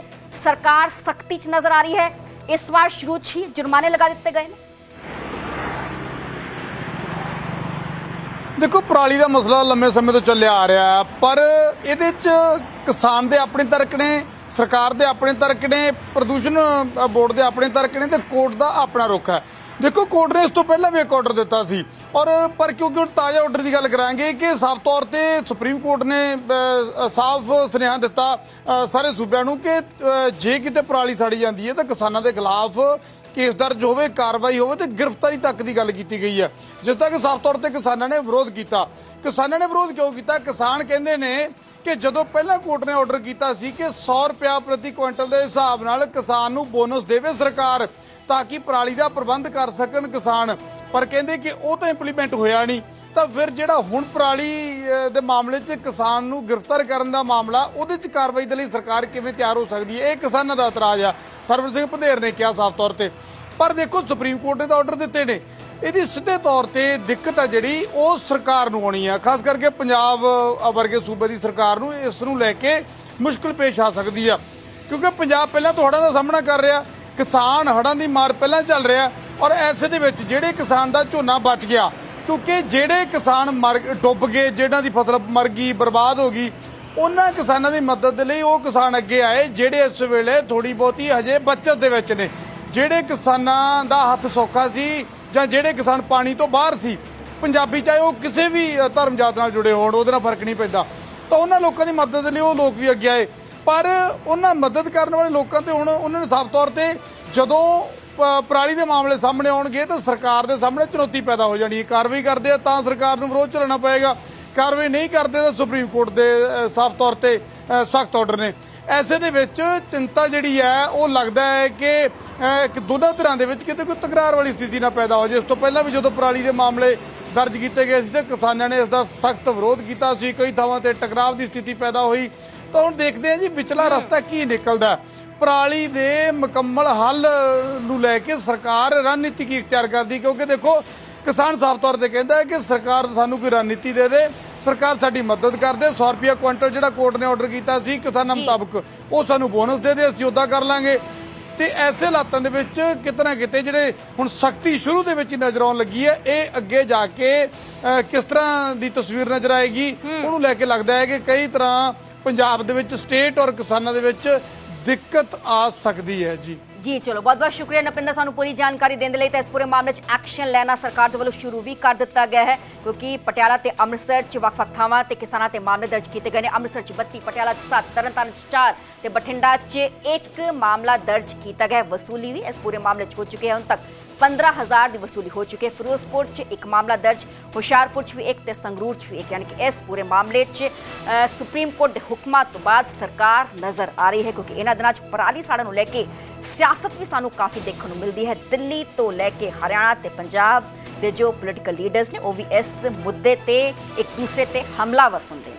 ਸਰਕਾਰ ਸਖਤੀ 'ਚ ਨਜ਼ਰ ਆ ਰਹੀ ਹੈ। ਇਸ ਵਾਰ ਸ਼ੁਰੂ 'ਚ ਹੀ ਜੁਰਮਾਨੇ ਲਗਾ ਦਿੱਤੇ ਗਏ ਨੇ। ਦੇਖੋ, ਪਰਾਲੀ ਦਾ ਮਸਲਾ ਲੰਮੇ ਸਮੇਂ ਤੋਂ ਚੱਲਿਆ ਆ ਰਿਹਾ ਹੈ, ਪਰ ਇਹਦੇ 'ਚ ਕਿਸਾਨ ਦੇ ਆਪਣੇ ਤਰਕ ਨੇ, ਸਰਕਾਰ ਦੇ ਆਪਣੇ ਤਰਕ ਨੇ, ਪ੍ਰਦੂਸ਼ਣ ਬੋਰਡ ਦੇ ਆਪਣੇ ਤਰਕ ਨੇ ਤੇ ਕੋਰਟ ਦਾ ਆਪਣਾ ਰੁਖ ਹੈ। ਦੇਖੋ, ਕੋਰਟ ਨੇ ਇਸ ਤੋਂ ਪਹਿਲਾਂ ਵੀ ਇੱਕ ਆਰਡਰ ਦਿੱਤਾ ਸੀ ਪਰ ਕਿਉਂਕਿ ਤਾਜ਼ਾ ਆਰਡਰ ਦੀ ਗੱਲ ਕਰਾਂਗੇ ਕਿ ਸਾਫ਼ ਤੌਰ ਤੇ ਸੁਪਰੀਮ ਕੋਰਟ ਨੇ ਸਾਫ਼ ਸੁਨੇਹਾ ਦਿੱਤਾ ਸਾਰੇ ਸੂਬਿਆਂ ਨੂੰ ਕਿ ਜੇ ਕਿਤੇ ਪਰਾਲੀ ਸਾੜੀ ਜਾਂਦੀ ਹੈ ਤਾਂ ਕਿਸਾਨਾਂ ਦੇ ਖਿਲਾਫ ਕੇਸ ਦਰਜ ਹੋਵੇ, ਕਾਰਵਾਈ ਹੋਵੇ ਤੇ ਗ੍ਰਿਫਤਾਰੀ ਤੱਕ ਦੀ ਗੱਲ ਕੀਤੀ ਗਈ ਹੈ, ਜਿਸ ਦਾ ਕਿ ਸਾਫ਼ ਤੌਰ ਤੇ ਕਿਸਾਨਾਂ ਨੇ ਵਿਰੋਧ ਕੀਤਾ। ਕਿਸਾਨਾਂ ਨੇ ਵਿਰੋਧ ਕਿਉਂ ਕੀਤਾ? ਕਿਸਾਨ ਕਹਿੰਦੇ ਨੇ ਕਿ ਜਦੋਂ ਪਹਿਲਾਂ ਕੋਰਟ ਨੇ ਆਰਡਰ ਕੀਤਾ ਸੀ ਕਿ 100 ਰੁਪਇਆ ਪ੍ਰਤੀ ਕੁਇੰਟਲ ਦੇ ਹਿਸਾਬ ਨਾਲ ਕਿਸਾਨ ਨੂੰ ਬੋਨਸ ਦੇਵੇ ਸਰਕਾਰ ਤਾਂ ਕਿ ਪਰਾਲੀ ਦਾ ਪ੍ਰਬੰਧ ਕਰ ਸਕਣ ਕਿਸਾਨ, ਪਰ ਕਹਿੰਦੇ ਕਿ ਉਹ ਤਾਂ ਇੰਪਲੀਮੈਂਟ ਹੋਇਆ ਨਹੀਂ। ਤਾਂ ਫਿਰ ਜਿਹੜਾ ਹੁਣ ਪਰਾਲੀ ਦੇ ਮਾਮਲੇ 'ਚ ਕਿਸਾਨ ਨੂੰ ਗ੍ਰਿਫਤਾਰ ਕਰਨ ਦਾ ਮਾਮਲਾ, ਉਹਦੇ 'ਚ ਕਾਰਵਾਈ ਦੇ ਲਈ ਸਰਕਾਰ ਕਿਵੇਂ ਤਿਆਰ ਹੋ ਸਕਦੀ ਹੈ? ਇਹ ਕਿਸਾਨਾਂ ਦਾ ਇਤਰਾਜ਼ ਆ। ਸਰਵਨ ਸਿੰਘ ਪੰਧੇਰ ਨੇ ਕਿਹਾ ਸਾਫ਼ ਤੌਰ ਤੇ। ਪਰ ਦੇਖੋ, ਸੁਪਰੀਮ ਕੋਰਟ ਨੇ ਤਾਂ ਆਰਡਰ ਦਿੱਤੇ ਨੇ, ਇਹਦੀ ਸਿੱਧੇ ਤੌਰ ਤੇ ਦਿੱਕਤ ਆ ਜਿਹੜੀ ਉਹ ਸਰਕਾਰ ਨੂੰ ਆਉਣੀ ਆ, ਖਾਸ ਕਰਕੇ ਪੰਜਾਬ ਵਰਗੇ ਸੂਬੇ ਦੀ ਸਰਕਾਰ ਨੂੰ ਇਸ ਨੂੰ ਲੈ ਕੇ ਮੁਸ਼ਕਲ ਪੇਸ਼ ਆ ਸਕਦੀ ਆ ਕਿਉਂਕਿ ਪੰਜਾਬ ਪਹਿਲਾਂ ਤੋਂ ਹੜ੍ਹਾਂ ਦਾ ਸਾਹਮਣਾ ਕਰ ਰਿਹਾ, ਕਿਸਾਨ ਹੜ੍ਹਾਂ ਦੀ ਮਾਰ ਪਹਿਲਾਂ ਚੱਲ ਰਿਹਾ ਔਰ ਐਸੇ ਦੇ ਵਿੱਚ ਜਿਹੜੇ ਕਿਸਾਨ ਦਾ ਝੋਨਾ ਬਚ ਗਿਆ, ਕਿਉਂਕਿ ਜਿਹੜੇ ਕਿਸਾਨ ਡੁੱਬ ਗਏ, ਜਿਹਨਾਂ ਦੀ ਫਸਲ ਮਰ ਗਈ, ਬਰਬਾਦ ਹੋ ਗਈ, ਉਹਨਾਂ ਕਿਸਾਨਾਂ ਦੀ ਮਦਦ ਦੇ ਲਈ ਉਹ ਕਿਸਾਨ ਅੱਗੇ ਆਏ ਜਿਹੜੇ ਇਸ ਵੇਲੇ ਥੋੜੀ ਬਹੁਤੀ ਹਜੇ ਬਚਤ ਦੇ ਵਿੱਚ ਨੇ। ਜਿਹੜੇ ਕਿਸਾਨਾਂ ਦਾ ਹੱਥ ਸੌਖਾ ਸੀ ਜਾਂ ਜਿਹੜੇ ਕਿਸਾਨ ਪਾਣੀ ਤੋਂ ਬਾਹਰ ਸੀ, ਪੰਜਾਬੀ ਚਾਹੇ ਉਹ ਕਿਸੇ ਵੀ ਧਰਮ ਜਾਤ ਨਾਲ ਜੁੜੇ ਹੋਣ, ਉਹਦੇ ਨਾਲ ਫਰਕ ਨਹੀਂ ਪੈਂਦਾ, ਤਾਂ ਉਹਨਾਂ ਲੋਕਾਂ ਦੀ ਮਦਦ ਦੇ ਲਈ ਉਹ ਲੋਕ ਵੀ ਅੱਗੇ ਆਏ। ਪਰ ਉਹਨਾਂ ਮਦਦ ਕਰਨ ਵਾਲੇ ਲੋਕਾਂ ਤੇ ਹੁਣ ਉਹਨਾਂ ਨੇ ਸਾਫ਼ ਤੌਰ ਤੇ ਜਦੋਂ ਪਰਾਲੀ ਦੇ ਮਾਮਲੇ ਸਾਹਮਣੇ ਆਉਣਗੇ ਤਾਂ ਸਰਕਾਰ ਦੇ ਸਾਹਮਣੇ ਚੁਣੌਤੀ ਪੈਦਾ ਹੋ ਜਾਣੀ ਹੈ। ਕਾਰਵਾਈ ਕਰਦੇ ਆ ਤਾਂ ਸਰਕਾਰ ਨੂੰ ਵਿਰੋਧ ਝੱਲਣਾ ਪਏਗਾ, ਕਾਰਵਾਈ ਨਹੀਂ ਕਰਦੇ ਤਾਂ ਸੁਪਰੀਮ ਕੋਰਟ ਦੇ ਸਾਫ਼ ਤੌਰ ਤੇ ਸਖਤ ਆਰਡਰ ਨੇ। ਐਸੇ ਦੇ ਵਿੱਚ ਚਿੰਤਾ ਜਿਹੜੀ ਹੈ ਉਹ ਲੱਗਦਾ ਹੈ ਕਿ ਦੋਨਾਂ ਧਿਰਾਂ ਦੇ ਵਿੱਚ ਕਿਤੇ ਕੋਈ ਤਕਰਾਰ ਵਾਲੀ ਸਥਿਤੀ ਨਾ ਪੈਦਾ ਹੋ ਜਾਏ। ਇਸ ਤੋਂ ਪਹਿਲਾਂ ਵੀ ਜਦੋਂ ਪਰਾਲੀ ਦੇ ਮਾਮਲੇ ਦਰਜ ਕੀਤੇ ਗਏ ਸੀ ਤੇ ਕਿਸਾਨਾਂ ਨੇ ਇਸ ਦਾ ਸਖਤ ਵਿਰੋਧ ਕੀਤਾ ਸੀ, ਕਈ ਥਾਵਾਂ ਤੇ ਟਕਰਾਅ ਦੀ ਸਥਿਤੀ ਪੈਦਾ ਹੋਈ। ਤਾਂ ਹੁਣ ਦੇਖਦੇ ਹਾਂ ਜੀ ਵਿਚਲਾ ਰਸਤਾ ਕੀ ਨਿਕਲਦਾ। ਪਰਾਲੀ ਦੇ ਮੁਕੰਮਲ ਹੱਲ ਨੂੰ ਲੈ ਕੇ ਸਰਕਾਰ ਰਣਨੀਤੀ ਕੀ ਇਖਤਿਆਰ ਕਰਦੀ, ਕਿਉਂਕਿ ਦੇਖੋ ਕਿਸਾਨ ਸਾਫ਼ ਤੌਰ ਤੇ ਕਹਿੰਦਾ ਹੈ ਕਿ ਸਰਕਾਰ ਸਾਨੂੰ ਕੋਈ ਰਣਨੀਤੀ ਦੇ ਦੇ, ਸਰਕਾਰ ਸਾਡੀ ਮਦਦ ਕਰ ਦੇ। 100 ਰੁਪਇਆ ਕੁਇੰਟਲ ਜਿਹੜਾ ਕੋਰਟ ਨੇ ਆਰਡਰ ਕੀਤਾ ਸੀ ਕਿਸਾਨਾਂ ਮੁਤਾਬਕ, ਉਹ ਸਾਨੂੰ ਬੋਨਸ ਦੇ ਦੇ, ਅਸੀਂ ਉੱਦਾਂ ਕਰ ਲਾਂਗੇ। ਤੇ ਐਸੇ ਹਾਲਾਤਾਂ ਦੇ ਵਿੱਚ ਕਿਤੇ ਨਾ ਕਿਤੇ ਜਿਹੜੇ ਹੁਣ ਸਖਤੀ ਸ਼ੁਰੂ ਦੇ ਵਿੱਚ ਹੀ ਨਜ਼ਰ ਆਉਣ ਲੱਗੀ ਹੈ, ਇਹ ਅੱਗੇ ਜਾ ਕੇ ਕਿਸ ਤਰ੍ਹਾਂ ਦੀ ਤਸਵੀਰ ਨਜ਼ਰ ਆਏਗੀ ਉਹਨੂੰ ਲੈ ਕੇ ਲੱਗਦਾ ਹੈ ਕਿ ਕਈ ਤਰ੍ਹਾਂ ਪੰਜਾਬ ਦੇ ਵਿੱਚ ਸਟੇਟ ਔਰ ਕਿਸਾਨਾਂ ਦੇ ਵਿੱਚ ਦਿੱਕਤ ਆ ਸਕਦੀ ਹੈ। ਜੀ ਚਲੋ ਬਹੁਤ ਬਹੁਤ ਸ਼ੁਕਰੀਆ ਨਪਿੰਦਰ ਸਾਨੂੰ ਪੂਰੀ ਜਾਣਕਾਰੀ ਦੇਣ ਦੇ ਲਈ। ਤਾਂ ਇਸ ਪੂਰੇ ਮਾਮਲੇ 'ਚ ਐਕਸ਼ਨ ਲੈਣਾ ਸਰਕਾਰ ਦੇ ਵੱਲੋਂ ਸ਼ੁਰੂ ਵੀ ਕਰ ਦਿੱਤਾ ਗਿਆ ਹੈ ਕਿਉਂਕਿ ਪਟਿਆਲਾ ਤੇ ਅੰਮ੍ਰਿਤਸਰ 'ਚ ਵੱਖ-ਵੱਖ ਥਾਵਾਂ ਤੇ ਕਿਸਾਨਾਂ ਤੇ ਮਾਮਲੇ ਦਰਜ ਕੀਤੇ ਗਏ ਨੇ। ਅੰਮ੍ਰਿਤਸਰ 'ਚ 32, ਪਟਿਆਲਾ 'ਚ 7, ਤਰਨਤਾਰਨ 'ਚ 4 ਤੇ ਬਠਿੰਡਾ 'ਚ 1 ਮਾਮਲਾ ਦਰਜ ਕੀਤਾ ਗਿਆ। ਵਸੂਲੀ ਵੀ ਇਸ ਪੂਰੇ ਮਾਮਲੇ 'ਚ ਹੋ ਚੁੱਕੀ ਹੈ। ਹੁਣ ਤੱਕ 15,000 ਦੀ ਵਸੂਲੀ ਹੋ ਚੁੱਕੀ ਹੈ। ਫਿਰੋਜ਼ਪੁਰ 'ਚ 1 ਮਾਮਲਾ ਦਰਜ, ਹੁਸ਼ਿਆਰਪੁਰ 'ਚ ਵੀ 1 ਤੇ ਸੰਗਰੂਰ 'ਚ ਵੀ 1, ਯਾਨੀ ਕਿ ਇਸ ਪੂਰੇ ਮਾਮਲੇ 'ਚ ਸੁਪਰੀਮ ਕੋਰਟ ਦੇ ਹੁਕਮਾਂ ਤੋਂ ਬਾਅਦ ਸਰਕਾਰ ਨਜ਼ਰ ਆ ਰਹੀ ਹੈ ਕਿਉਂਕਿ ਇਹਨਾਂ ਦਿਨਾਂ 'ਚ ਪਰਾਲੀ ਸਾੜਨ ਨੂੰ ਲੈ ਕੇ ਸਿਆਸਤ ਵੀ ਸਾਨੂੰ ਕਾਫੀ ਦੇਖਣ ਨੂੰ ਮਿਲਦੀ ਹੈ। ਦਿੱਲੀ ਤੋਂ ਲੈ ਕੇ ਹਰਿਆਣਾ ਤੇ ਪੰਜਾਬ ਦੇ ਜੋ ਪੋਲੀਟੀਕਲ ਲੀਡਰਸ ਨੇ ਉਹ ਵੀ ਇਸ ਮੁੱਦੇ ਤੇ ਇੱਕ ਦੂਸਰੇ ਤੇ ਹਮਲਾਵਰ ਹੁੰਦੇ ਨੇ।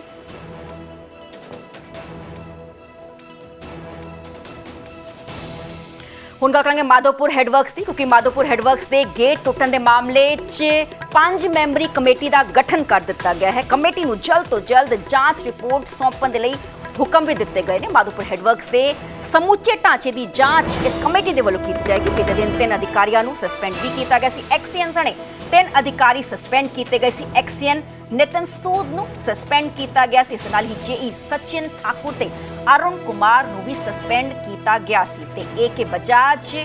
ਹੁਣ ਗੱਲ ਕਰਾਂਗੇ ਮਾਧੋਪੁਰ ਹੈਡਵਰਕਸ ਦੀ ਕਿਉਂਕਿ ਮਾਧੋਪੁਰ ਹੈਡਵਰਕਸ ਦੇ ਗੇਟ ਟੁੱਟਣ ਦੇ ਮਾਮਲੇ 'ਚ 5 ਮੈਂਬਰੀ ਕਮੇਟੀ ਦਾ ਗਠਨ ਕਰ ਦਿੱਤਾ ਗਿਆ ਹੈ। ਕਮੇਟੀ ਨੂੰ ਜਲਦ ਤੋਂ ਜਲਦ ਜਾਂਚ ਰਿਪੋਰਟ ਸੌਂਪਣ ਦੇ ਲਈ ਹੁਕਮ ਵੀ ਦਿੱਤੇ ਗਏ ਨੇ। ਮਾਧੋਪੁਰ ਹੈਡਵਰਕਸ ਦੇ ਸਮੁੱਚੇ ਢਾਂਚੇ ਦੀ ਜਾਂਚ ਇਸ ਕਮੇਟੀ ਦੇ ਵੱਲੋਂ ਕੀਤੀ ਜਾਏਗੀ। ਬੀਤੇ ਦਿਨ 3 ਅਧਿਕਾਰੀਆਂ ਨੂੰ ਸਸਪੈਂਡ ਵੀ ਕੀਤਾ ਗਿਆ ਸੀ। ਐਕਸੀਅਨ ਸਣੇ 3 ਅਧਿਕਾਰੀ ਸਸਪੈਂਡ ਕੀਤੇ ਗਏ ਸੀ। ਐਕਸੀਅਨ ਨਿਤਨ ਸੂਦ ਨੂੰ ਸਸਪੈਂਡ ਕੀਤਾ ਗਿਆ ਸੀ। ਇਸ ਨਾਲ ਹੀ ਜੇਈ ਸਚਿਨ ਠਾਕੁਰ ਤੇ ਅਰੁਣ ਕੁਮਾਰ ਨੂੰ ਵੀ ਸਸਪੈਂਡ ਕੀਤਾ ਗਿਆ ਸੀ ਤੇ ਏਕੇ ਬਜਾਜ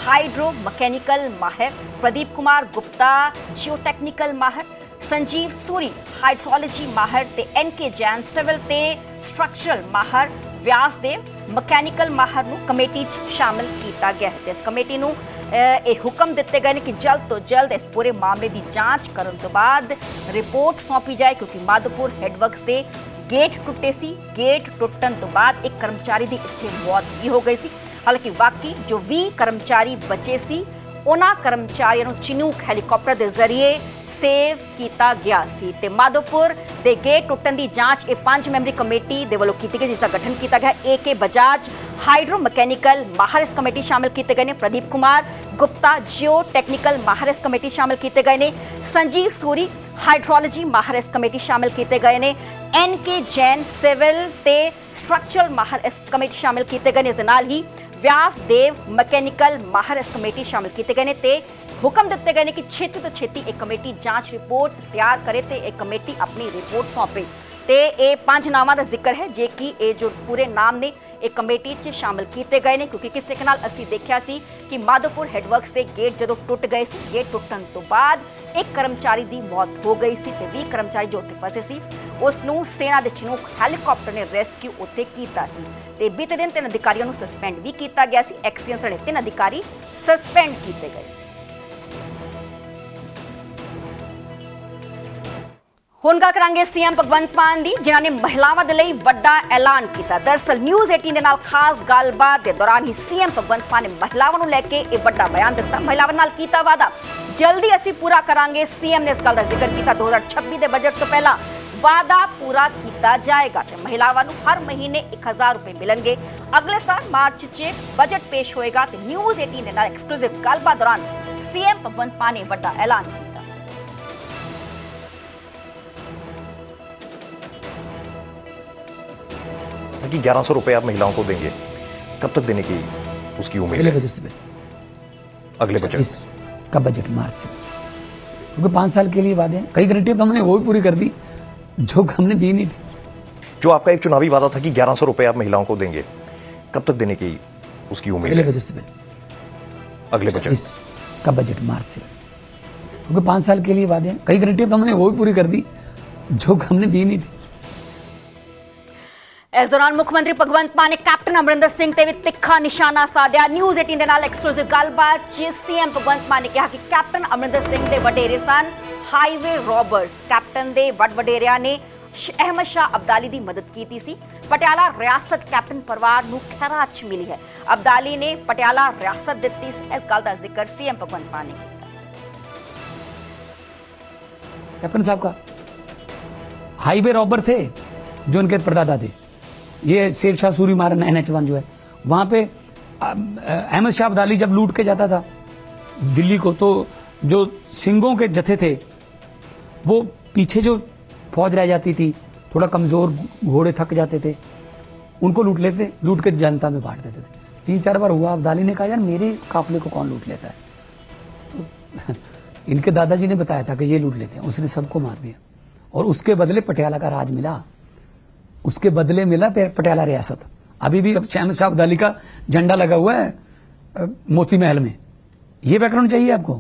ਹਾਈਡਰੋ ਮਕੈਨੀਕਲ ਮਾਹਿਰ, ਪ੍ਰਦੀਪ ਕੁਮਾਰ ਗੁਪਤਾ ਜਿਓ ਟੈਕਨੀਕਲ ਮਾਹਿਰ, ਸੰਜੀਵ ਸੂਰੀ ਹਾਈਡਰੋਲੋਜੀ ਮਾਹਿਰ ਤੇ ਐਨਕੇ ਜੈਨ ਸਿਵਲ ਤੇ ਸਟਰਕਚਰਲ ਮਾਹਿਰ, ਵਿਆਸਦੇਵ ਮਕੈਨੀਕਲ ਮਾਹਿਰ ਨੂੰ ਕਮੇਟੀ 'ਚ ਸ਼ਾਮਲ ਕੀਤਾ ਗਿਆ ਹੈ। ਇਸ ਕਮੇਟੀ ਨੂੰ ਇਹ ਹੁਕਮ ਦਿੱਤੇ ਗਏ ਨੇ ਕਿ ਜਲਦ ਤੋਂ ਜਲਦ ਇਸ ਪੂਰੇ ਮਾਮਲੇ ਦੀ ਜਾਂਚ ਕਰਨ ਤੋਂ ਬਾਅਦ ਰਿਪੋਰਟ ਸੌਂਪੀ ਜਾਏ, ਕਿਉਂਕਿ ਮਾਧੋਪੁਰ ਹੈਡਵਰਕਸ ਦੇ ਗੇਟ ਟੁੱਟੇ ਸੀ। ਗੇਟ ਟੁੱਟਣ ਤੋਂ ਬਾਅਦ ਇੱਕ ਕਰਮਚਾਰੀ ਦੀ ਇੱਥੇ ਮੌਤ ਵੀ ਹੋ ਗਈ ਸੀ। ਹਾਲਾਂਕਿ ਬਾਕੀ ਜੋ 20 ਕਰਮਚਾਰੀ ਬਚੇ ਸੀ ਉਹਨਾਂ ਕਰਮਚਾਰੀਆਂ ਨੂੰ ਚਿਨੂਕ ਹੈਲੀਕਾਪਟਰ ਦੇ ਜ਼ਰੀਏ ਸੇਵ ਕੀਤਾ ਗਿਆ ਸੀ ਤੇ ਮਾਧੋਪੁਰ ਦੇ ਗੇਟ ਟੁੱਟਣ ਦੀ ਜਾਂਚ ਇਹ 5 ਮੈਂਬਰੀ ਕਮੇਟੀ ਦੇ ਵੱਲੋਂ ਕੀਤੀ ਗਈ, ਜਿਸ ਦਾ ਗਠਨ ਕੀਤਾ ਗਿਆ। ਏਕੇ ਬਜਾਜ ਹਾਈਡਰੋ ਮਕੈਨੀਕਲ ਮਾਹਰ ਇਸ ਕਮੇਟੀ ਸ਼ਾਮਿਲ ਕੀਤੇ ਗਏ ਨੇ। ਪ੍ਰਦੀਪ ਕੁਮਾਰ ਗੁਪਤਾ ਜਿਓ ਟੈਕਨੀਕਲ ਮਾਹਰ ਇਸ ਕਮੇਟੀ ਸ਼ਾਮਿਲ ਕੀਤੇ ਗਏ ਨੇ। ਸੰਜੀਵ ਸੂਰੀ ਹਾਈਡਰੋਲੋਜੀ ਮਾਹਰ ਇਸ ਕਮੇਟੀ ਸ਼ਾਮਿਲ ਕੀਤੇ ਗਏ ਨੇ। ਐਨਕੇ ਜੈਨ ਸਿਵਲ ਤੇ ਸਟਰਕਚਰਲ ਮਾਹਰ ਇਸ ਕਮੇਟੀ ਸ਼ਾਮਿਲ ਕੀਤੇ ਗਏ ਨੇ। ਇਸ ਦੇ ਨਾਲ ਹੀ ਵਿਆਸਦੇਵ ਮਕੈਨੀਕਲ ਮਾਹਰ ਇਸ ਕਮੇਟੀ ਸ਼ਾਮਿਲ ਕੀਤੇ ਗਏ ਨੇ ਤੇ ਹੁਕਮ ਦਿੱਤੇ ਗਏ ਨੇ ਕਿ ਛੇਤੀ ਤੋਂ ਛੇਤੀ ਇਹ ਕਮੇਟੀ ਜਾਂਚ ਰਿਪੋਰਟ ਤਿਆਰ ਕਰੇ ਤੇ ਇਹ ਕਮੇਟੀ ਆਪਣੀ ਰਿਪੋਰਟ ਸੌਂਪੇ। ਤੇ ਇਹ 5 ਨਾਵਾਂ ਦਾ ਜ਼ਿਕਰ ਹੈ ਜੇ ਕਿ ਇਹ ਜੋ ਪੂਰੇ ਨਾਮ ਨੇ ਇਹ ਕਮੇਟੀ 'ਚ ਸ਼ਾਮਲ ਕੀਤੇ ਗਏ ਨੇ, ਕਿਉਂਕਿ ਕਿਸ ਤਰੀਕੇ ਨਾਲ ਅਸੀਂ ਦੇਖਿਆ ਸੀ ਕਿ ਮਾਧੋਪੁਰ ਹੈਡਵਰਕਸ ਦੇ ਗੇਟ ਜਦੋਂ ਟੁੱਟ ਗਏ ਸੀ, ਗੇਟ ਟੁੱਟਣ ਤੋਂ ਬਾਅਦ ਇੱਕ ਕਰਮਚਾਰੀ ਦੀ ਮੌਤ ਹੋ ਗਈ ਸੀ ਤੇ 20 ਕਰਮਚਾਰੀ ਜੋ ਉੱਥੇ ਫਸੇ ਸੀ ਉਸ ਨੂੰ ਸੈਨਾ ਦੇ ਚਿਨੂਕ ਹੈਲੀਕਾਪਟਰ ਨੇ ਰੈਸਕਿਊ ਉੱਥੇ ਕੀਤਾ ਸੀ ਤੇ ਬੀਤੇ ਦਿਨ 3 ਅਧਿਕਾਰੀਆਂ ਨੂੰ ਸਸਪੈਂਡ ਵੀ ਕੀਤਾ ਗਿਆ ਸੀ। ਐਕਸੀਅਨ ਸਣੇ 3 ਅਧਿਕਾਰੀ ਸਸਪੈਂਡ ਕੀਤੇ ਗਏ ਸੀ। ਹੁਣ ਗੱਲ ਕਰਾਂਗੇ ਸੀਐਮ ਭਗਵੰਤ ਮਾਨ ਦੀ, ਜਿਨ੍ਹਾਂ ਨੇ ਮਹਿਲਾਵਾਂ ਦੇ ਲਈ ਵੱਡਾ ਐਲਾਨ ਕੀਤਾ। ਦਰਅਸਲ ਨਿਊਜ਼ 18 ਦੇ ਨਾਲ ਖਾਸ ਗੱਲਬਾਤ ਦੇ ਦੌਰਾਨ ਹੀ ਸੀਐਮ ਭਗਵੰਤ ਮਾਨ ਨੇ ਮਹਿਲਾਵਾਂ ਨੂੰ ਲੈ ਕੇ ਇਹ ਵੱਡਾ ਬਿਆਨ ਦਿੱਤਾ। ਮਹਿਲਾਵਾਂ ਨਾਲ ਕੀਤਾ ਵਾਅਦਾ ਜਲਦੀ ਅਸੀਂ ਪੂਰਾ ਕਰਾਂਗੇ। ਸੀਐਮ ਨੇ ਇਸ ਗੱਲ ਦਾ ਜ਼ਿਕਰ ਕੀਤਾ 2026 ਦੇ ਬਜਟ ਤੋਂ ਪਹਿਲਾਂ ਵਾਅਦਾ ਪੂਰਾ ਕੀਤਾ ਜਾਏਗਾ ਤੇ ਮਹਿਲਾਵਾਂ ਨੂੰ ਹਰ ਮਹੀਨੇ 1000 ਰੁਪਏ ਮਿਲਣਗੇ। ਅਗਲੇ ਸਾਲ ਮਾਰਚ 'ਚ ਬਜਟ ਪੇਸ਼ ਹੋਏਗਾ ਤੇ ਨਿਊਜ਼ 18 ਦੇ ਨਾਲ ਐਕਸਕਲੂਸਿਵ ਗੱਲਬਾਤ ਦੌਰਾਨ ਸੀਐਮ ਭਗਵੰਤ ਮਾਨ ਨੇ ਵੱਡਾ ਐਲਾਨ ਕੀਤਾ। कि 1100 रुपए आप महिलाओं को देंगे, कब तक देने की उसकी उम्मीद है? अगले बजट से अगले बजट का बजट मार्च से, क्योंकि 5 साल के लिए वादे हैं। कई गारंटियां तो हमने वो भी पूरी कर दी जो हमने दी नहीं थी। जो आपका एक चुनावी वादा था कि 1100 रुपए आप महिलाओं को देंगे, कब तक देने की उसकी उम्मीद अगले है? बजट से अगले बजट का बजट मार्च से, क्योंकि 5 साल के लिए वादे हैं। कई गारंटियां तो हमने वो भी पूरी कर दी जो हमने दी नहीं थी। इस दौरान मुख्यमंत्री भगवंत मान ने कैप्टन अमरिंदर सिंह ते भी तिखा निशाना साधिया। न्यूज़ 18 दे नाल एक्सक्लूसिव गलबात च सीएम भगवंत मान ने कहा कि captain Amarinder Singh they वडेरे sun highway robbers. Captain they वडेरिया ने अहमद शाह अब्दाली की मदद की सी। पटियाला रियासत कैप्टन परिवार नूं खैरात च मिली है। अब्दाली ने पटियाला रियासत दित्ती। इस गल का जिक्र सीएम भगवंत मान ने किया। कैप्टन साहब का हाईवे रॉबर थे जो उनके परदादा थे। ये शेर शाह सूरी मारन NH1 जो है वहां पे अहमद शाह अब्दाली जब लूट के जाता था दिल्ली को, तो जो सिंगों के जत्थे थे वो पीछे जो फौज रह जाती थी, थोड़ा कमजोर घोड़े थक जाते थे, उनको लूट लेते, लूट के जनता में बांट देते थे। 3-4 बार हुआ। अब्दाली ने कहा यार मेरे काफिले को कौन लूट लेता है, तो इनके दादाजी ने बताया था कि ये लूट लेते हैं। उसने सबको मार दिया और उसके बदले पटियाला का राज मिला, उसके बदले मिला पटियाला रियासत। अभी भी अहमद शाह अब्दाली का झंडा लगा हुआ है मोती महल में। ये बैकग्राउंड चाहिए आपको?